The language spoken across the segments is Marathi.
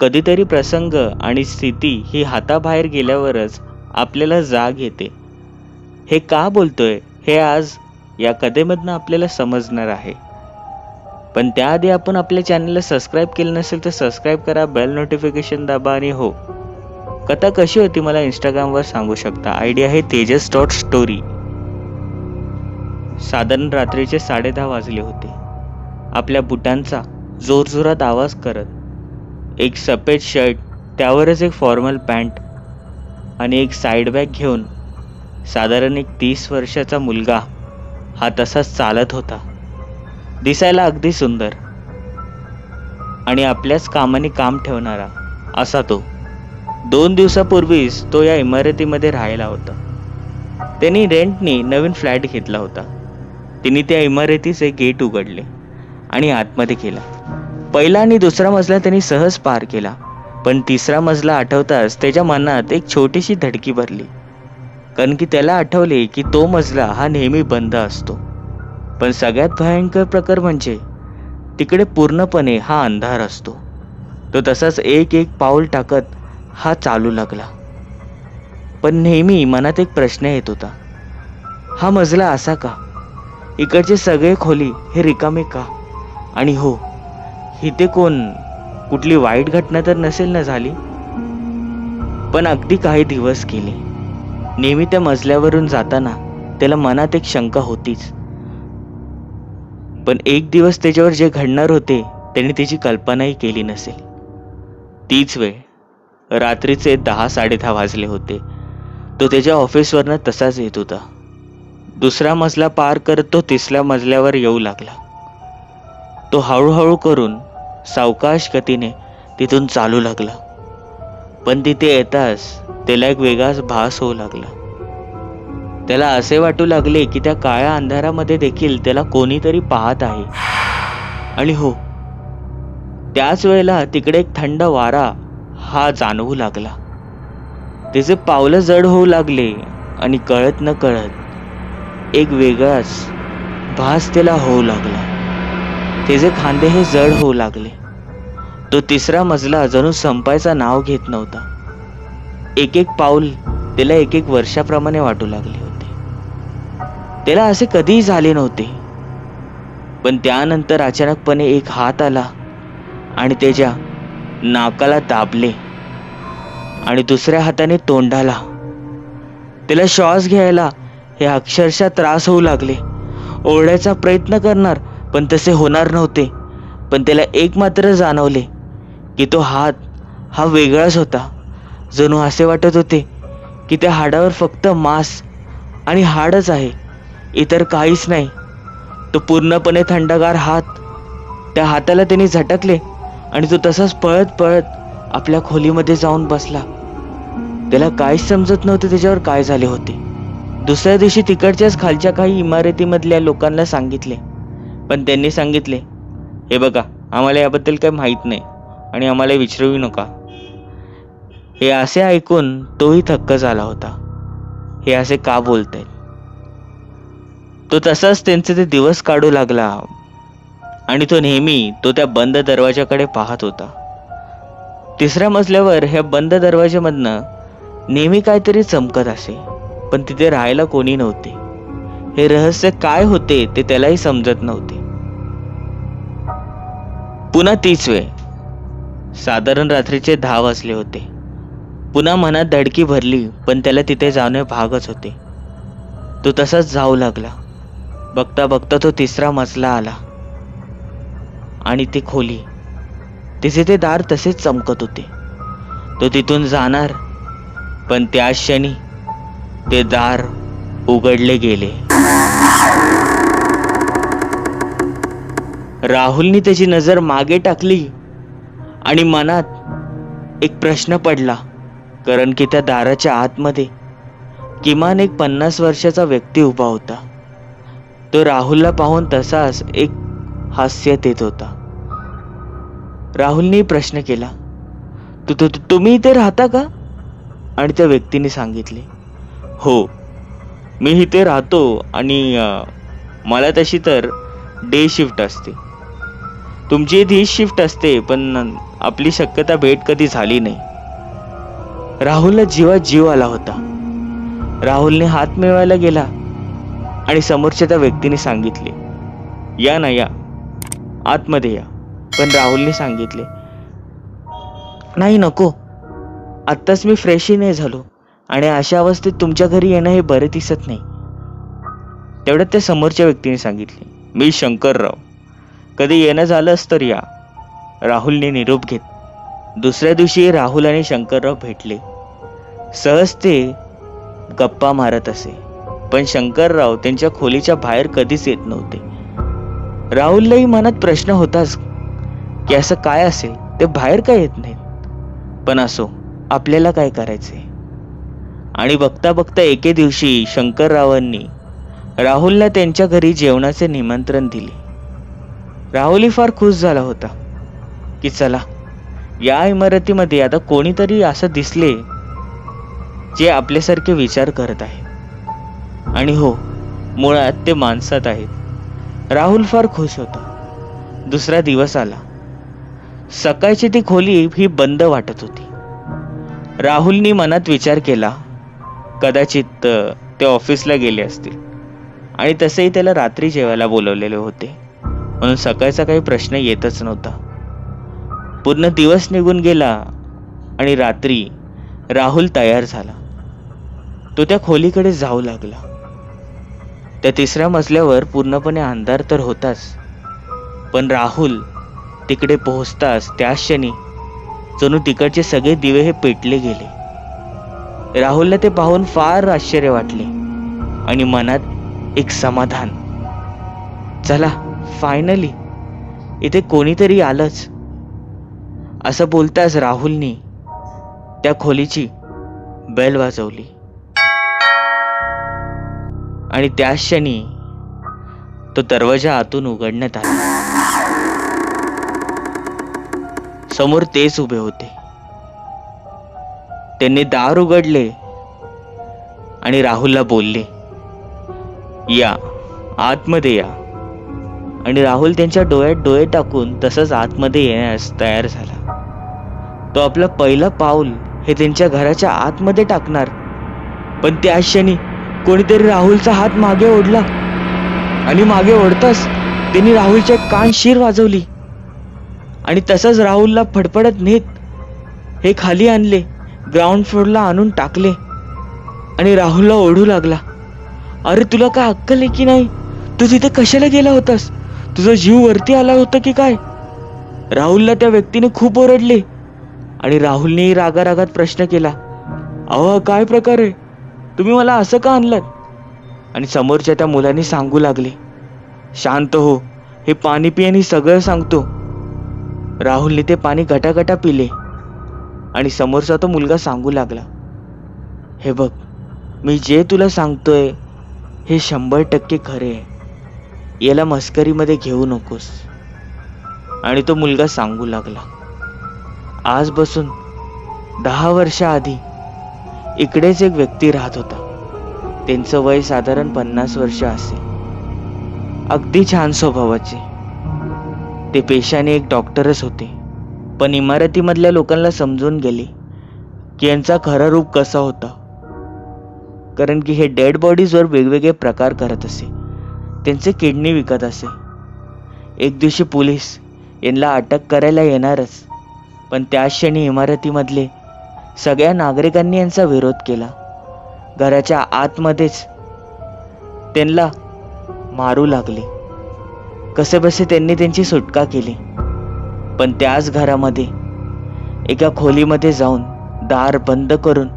कधीतरी प्रसंग आणि स्थिती ही हाताबाहेर गेल्यावरच आपल्याला जाग येते. हे का बोलतोय हे आज या कथेमधनं आपल्याला समजणार आहे. पण त्याआधी आपण आपल्या चॅनलला सबस्क्राईब केलं नसेल तर सबस्क्राईब करा, बेल नोटिफिकेशन दाबा आणि हो, कथा कशी होती मला इंस्टाग्रामवर सांगू शकता. आयडी आहे tejas.story. साधारण रात्रीचे 10:30 वाजले होते. आपल्या बुटांचा जोरजोरात आवाज करत एक सफेद शर्ट, त्यावरच एक फॉर्मल पॅन्ट आणि एक साईड बॅग घेऊन साधारण एक 30 वर्षाचा मुलगा हा तसाच चालत होता. दिसायला अगदी सुंदर आणि आपल्याच कामाने काम ठेवणारा असा तो. 2 दिवसापूर्वीच तो या इमारतीमध्ये राहायला होता. त्यांनी रेंटनी नवीन फ्लॅट घेतला होता. तिने त्या इमारतीचे गेट उघडले आणि आतमध्ये गेला. पहिला आणि दुसरा मजला त्यांनी सहज पार केला, पण तिसरा मजला आठवताच त्याच्या मनात एक छोटीशी धडकी भरली. कारण की त्याला आठवले की तो मजला हा नेहमी बंद असतो. पण सगळ्यात भयंकर प्रकार म्हणजे तिकडे पूर्णपणे हा अंधार असतो. तो तसाच एक एक पाऊल टाकत हा चालू लागला. पण नेहमी मनात एक प्रश्न येत होता, हा मजला असा का? इकडचे सगळे खोली हे रिकामे का? आणि हो, इथे कुठली वाईट घटना तर नसेल ना झाली? पण अगदी काही दिवस गेले. नेहमी त्या मजल्यावरून जाताना त्याला मनात एक शंका होतीच. पण एक दिवस त्याच्यावर जे घडणार होते त्याने त्याची कल्पनाही केली नसेल. तीच वेळ, रात्रीचे 10-10:30 वाजले होते. तो त्याच्या ऑफिसवरनं तसाच येत होता. दुसरा मजला पार करत तो तिसऱ्या मजल्यावर येऊ लागला. तो हळूहळू करून सावकाश गतीने तिथून चालू लागला. पण तिथे येताच त्याला एक वेगळाच भास होऊ लागला. त्याला असे वाटू लागले की त्या काळ्या अंधारामध्ये देखील त्याला कोणीतरी पाहत आहे. आणि हो, त्याच वेळेला तिकडे एक थंड वारा हा जाणवू लागला. त्याचे पावलं जड होऊ लागले आणि कळत न कळत एक वेगळाच भास त्याला होऊ लागला. त्याचे खांदे हे जड होऊ लागले. तो तिसरा मजला जणू संपायचा नाव घेत नव्हता. एक एक पाऊल त्याला एक एक वर्षाप्रमाणे वाटू लागले होते. त्याला असे कधीही झाले नव्हते. पण त्यानंतर अचानकपणे एक हात आला आणि त्याच्या नाकाला दाबले आणि दुसऱ्या हाताने तोंडाला. त्याला श्वास घ्यायला हे अक्षरशः त्रास होऊ लागले. ओरडायचा प्रयत्न करणार पण तसे होणार नव्हते. पण त्याला एक मात्र जाणवले की तो हात हा वेगळाच होता. जणू असे वाटत होते की त्या हाडावर फक्त मांस आणि हाडच आहे, इतर काहीच नाही. तो पूर्णपणे थंडगार हात, त्या हाताला त्याने झटकले आणि तो तसाच पळत पळत आपल्या खोलीमध्ये जाऊन बसला. त्याला काहीच समजत नव्हते त्याच्यावर काय झाले होते. दुसऱ्या दिवशी तिकडच्याच खालच्या काही इमारतीमधल्या लोकांना सांगितले. पण त्यांनी सांगितले, हे बघा, आम्हाला याबद्दल काही माहीत नाही आणि आम्हाला विचारूही नका. हे असे ऐकून तोही थक्क झाला होता. हे असे का बोलतायत? तो तसाच त्यांचे ते दिवस काढू लागला आणि तो नेहमी त्या बंद दरवाजाकडे पाहत होता. तिसऱ्या मजल्यावर ह्या बंद दरवाजामधनं नेहमी काहीतरी चमकत असे, पण तिथे राहायला कोणी नव्हते. हे रहस्य काय होते ते त्यालाही समजत नव्हते. पुन्हा तीच वेळ, साधारण रात्रीचे 10 वाजले होते. पुन्हा मनात धडकी भरली, पण त्याला तिथे जाणे भागच होते. तो तसाच जाऊ लागला. बघता बघता तो तिसरा मजला आला आणि ती खोली, तिचे ते दार तसेच चमकत होते. तो तिथून जाणार, पण त्याच क्षणी ते दार उघडले गेले. राहुलने त्याची नजर मागे टाकली आणि मनात एक प्रश्न पडला. कारण की त्या दाराच्या आतमध्ये किमान एक 50 वर्षाचा व्यक्ती उभा होता. तो राहुलला पाहून तसाच एक हास्य देत होता. राहुलने प्रश्न केला, तुम्ही इथे राहता का? आणि त्या व्यक्तीने सांगितले, हो, मी इथे राहतो आणि मला तशी तर डे शिफ्ट असते. तुमची इथे ही शिफ्ट असते, पण आपली शक्यता भेट कधी झाली नाही. राहुलला जीवात जीव आला होता. राहुलने हात मिळवायला गेला आणि समोरच्या त्या व्यक्तीने सांगितले, या ना या, आतमध्ये या. पण राहुलने सांगितले, नाही नको, आत्ताच मी फ्रेशही नाही झालो आणि अशा अवस्थेत तुमच्या घरी येणं हे बरे दिसत नाही. तेवढ्यात त्या समोरच्या व्यक्तीने सांगितले, मी शंकरराव, कधी येणं झालंच तर या. राहुलने निरोप घेत दुसऱ्या दिवशी राहुल आणि शंकरराव भेटले. सहज ते गप्पा मारत असे, पण शंकरराव त्यांच्या खोलीच्या बाहेर कधीच येत नव्हते. राहुललाही मनात प्रश्न होताच की असं काय असेल, ते बाहेर काय येत नाहीत. पण असो, आपल्याला काय करायचे. आणि बघता बघता एके दिवशी शंकररावांनी राहुलला त्यांच्या घरी जेवणाचे निमंत्रण दिले. राहुलही फार खुश झाला होता की चला, या इमारतीमध्ये आता कोणीतरी असं दिसले जे आपल्यासारखे विचार करत आहे. आणि हो, मुळात ते माणसात आहेत. राहुल फार खुश होता. दुसरा दिवस आला. सकाळची ती खोली ही बंद वाटत होती. राहुलनी मनात विचार केला, कदाचित ते ऑफिसला गेले असतील आणि तसेही त्याला रात्री जेवायला बोलवलेले होते, म्हणून सकाळचा काही प्रश्न येतच नव्हता. पूर्ण दिवस निघून गेला आणि रात्री राहुल तयार झाला. तो त्या खोलीकडे जाऊ लागला. त्या तिसऱ्या मजल्यावर पूर्णपणे अंधार तर होताच, पण राहुल तिकडे पोहोचताच त्याच क्षणी जणू तिकडचे सगळे दिवे हे पेटले गेले. राहुलला ते पाहून फार आश्चर्य वाटले आणि मनात एक समाधान. चला, फायनली इथे कोणीतरी आलंच. असं बोलताच राहुलनी त्या खोलीची बेल वाजवली आणि त्याच क्षणी तो दरवाजा आतून उघडण्यात आला. समोर तेच उभे होते. त्यांनी दार उघडले आणि राहुलला बोलले, या, आतमध्ये या. आणि राहुल त्यांच्या डोळ्यात डोळे टाकून तसंच आतमध्ये येण्यास तयार झाला. तो आपलं पहिलं पाऊल हे त्यांच्या घराच्या आतमध्ये टाकणार, पण त्याच क्षणी कोणीतरी राहुलचा हात मागे ओढला आणि मागे ओढताच त्यांनी राहुलच्या कान शीर वाजवली आणि तसंच राहुलला फडफडत नेत हे खाली आणले, ग्राउंड फ्लोअरला आणून टाकले आणि राहुलला ओढू लागला. अरे, तुला काय अक्कल आहे की नाही? तू तिथे कशाला गेला होतास? तुझा जीव वरती आला होता की काय? राहुलला त्या व्यक्तीने खूप ओरडले आणि राहुलने रागारागात प्रश्न केला, अहो, काय प्रकार आहे? तुम्ही मला असं का आणलात? आणि समोरच्या त्या मुलाने सांगू लागले, शांत हो, हे पाणी पी आणि सगळं सांगतो. राहुलने ते पाणी गटागटा पिले आणि समोरचा तो मुलगा सांगू लागला, हे बघ, मी जे तुला सांगतोय हे 100% खरे आहे. याला मस्करीमध्ये घेऊ नकोस. आणि तो मुलगा सांगू लागला, आज बसून 10 वर्षाआधी इकडेच एक व्यक्ती राहत होता. त्यांचं वय साधारण 50 वर्ष असेल. अगदी छान स्वभावाचे. ते पेशाने एक डॉक्टरच होते, पण इमारतीमधल्या लोकांना समजून गेले की यांचा खरं रूप कसा होता. कारण की हे डेड बॉडीजवर वेगवेगळे प्रकार करत असे. त्यांचे किडनी विकत असे. एक दिवशी पोलीस यांना अटक करायला येणारच, पण त्याच क्षणी इमारतीमधले सगळ्या नागरिकांनी यांचा विरोध केला. घराच्या आतमध्येच त्यांना मारू लागले. कसेबसे त्यांनी त्यांची सुटका केली, पण त्याच घरामध्ये एका खोलीमध्ये जाऊन दार बंद करून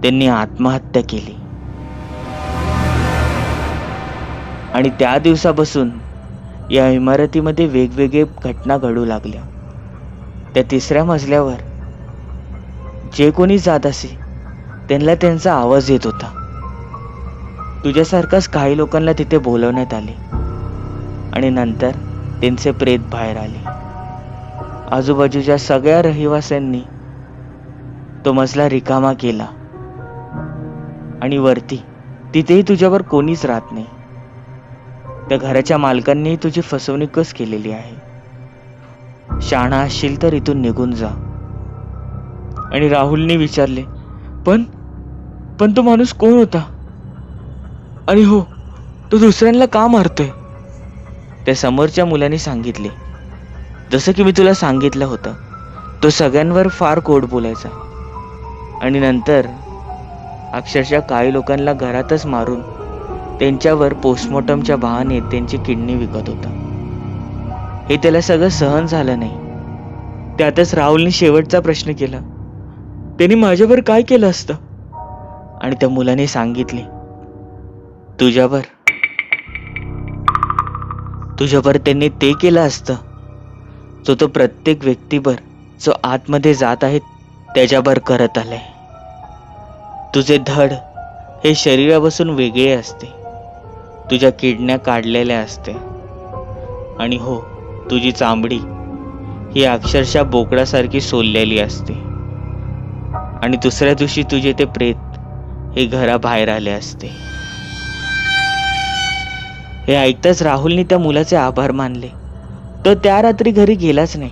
त्यांनी आत्महत्या केली. आणि त्या दिवसापासून या इमारतीमध्ये वेगवेगळे घटना घडू लागल्या. त्या तिसऱ्या मजल्यावर जे कोणी जात असे त्यांना त्यांचा आवाज येत होता. तुझ्यासारखाच काही लोकांना तिथे बोलवण्यात आले आणि नंतर त्यांचे प्रेत बाहेर आले. आजूबाजूच्या सगळ्या रहिवाशांनी तो मजला रिकामा केला आणि वरती तिथेही तुझ्यावर कोणीच राहत नाही. त्या घराच्या मालकांनी तुझी फसवणूकच केलेली आहे. शहाणा असशील तर इथून निघून जा. आणि राहुलने विचारले, पण पण तो माणूस कोण होता? आणि हो, तो दुसऱ्यांना का मारतोय? त्या समोरच्या मुलाने सांगितले, जसं की मी तुला सांगितलं होतं, तो सगळ्यांवर फार गोड बोलायचा आणि नंतर अक्षरशः काही लोकांना घरातच मारून त्यांच्यावर पोस्टमॉर्टमच्या बहाणे त्यांची किडनी विकत होता. हे त्याला सगळं सहन झालं नाही. त्यातच राहुलने शेवटचा प्रश्न केला, त्याने माझ्यावर काय केलं असतं? आणि त्या मुलाने सांगितले, तुझ्यावर त्यांनी ते केलं असतं तो प्रत्येक व्यक्तीवर जो आतमध्ये जात आहे त्याच्यावर करत आलाय. तुझे धड हे शरीरापासून वेगळे असते, तुझ्या किडण्या काढलेल्या असते आणि हो, तुझी चामडी ही अक्षरशः बोकडासारखी सोललेली असते आणि दुसऱ्या दिवशी तुझे ते प्रेत हे घराबाहेर आले असते. हे ऐकताच राहुलने त्या मुलाचे आभार मानले. तो त्या रात्री घरी गेलाच नाही,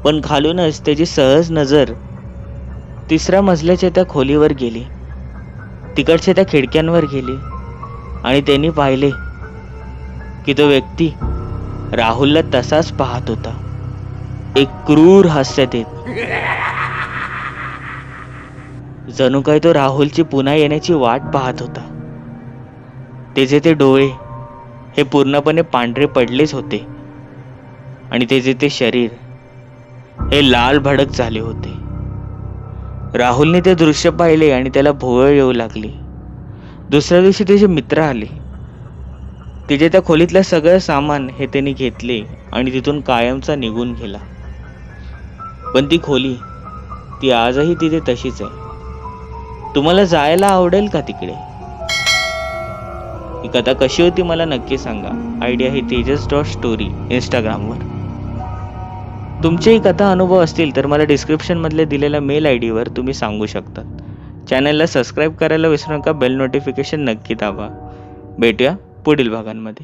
पण खालूनच त्याची सहज नजर तिसऱ्या मजल्याच्या त्या खोलीवर गेली. तिकडच्या त्या खिडक्यांवर गेली आणि त्यांनी पाहिले की तो व्यक्ती राहुलला तसाच पाहत होता, एक क्रूर हास्य देत. जणू काय तो राहुलची पुन्हा येण्याची वाट पाहत होता. त्याचे ते डोळे हे पूर्णपणे पांढरे पडलेच होते आणि त्याचे ते शरीर हे लाल भडक झाले होते. राहुलने ते दृश्य पाहिले आणि त्याला भोवळ येऊ लागली. दुसऱ्या दिवशी त्याचे मित्र आले. तिचे त्या खोलीतलं सगळं सामान हे त्यांनी घेतले आणि तिथून कायमचा निघून गेला. पण ती खोली ती आजही तिथे तशीच आहे. तुम्हाला जायला आवडेल का तिकडे? ही कथा कशी होती मला नक्की सांगा. आयडिया आहे tejas.story इंस्टाग्रामवर. तुमचेही कथा अनुभव असतील तर मला डिस्क्रिप्शन मधले दिलेल्या मेल ID वर तुम्ही सांगू शकता. चॅनलला सबस्क्राईब करायला विसरू नका. बेल नोटिफिकेशन नक्की दाबा. भेटूया पुढील भागांमध्ये.